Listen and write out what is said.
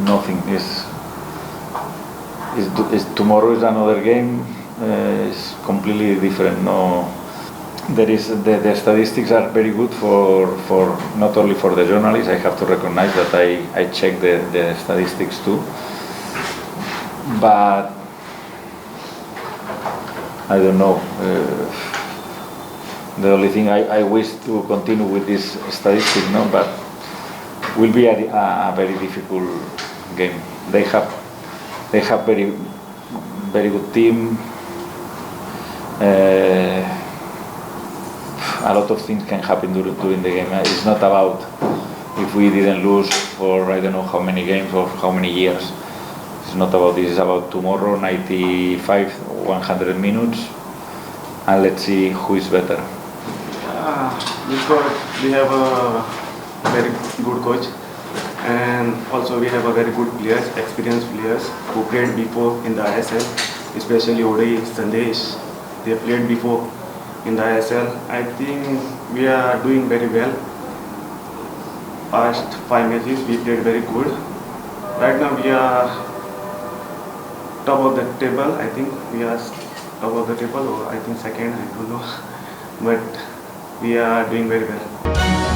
nothing. Tomorrow is another game. It's completely different. No, there is the statistics are very good for not only for the journalists. I have to recognize that I check the statistics too. But I don't know. The only thing I wish to continue with this statistic, no, but will be a very difficult game. They have very good team. A lot of things can happen during the game. It's not about if we didn't lose for I don't know how many games or how many years. It's not about this. It's about tomorrow, 95, 100 minutes, and let's see who is better. Because we have a very good coach, and also we have a very good players, experienced players who played before in the ISL, especially Odai, Sandesh. They played before in the ISL. I think we are doing very well. Past 5 matches we played very good. Right now we are top of the table. I think we are top of the table, or I think second. I don't know, but we are doing very well.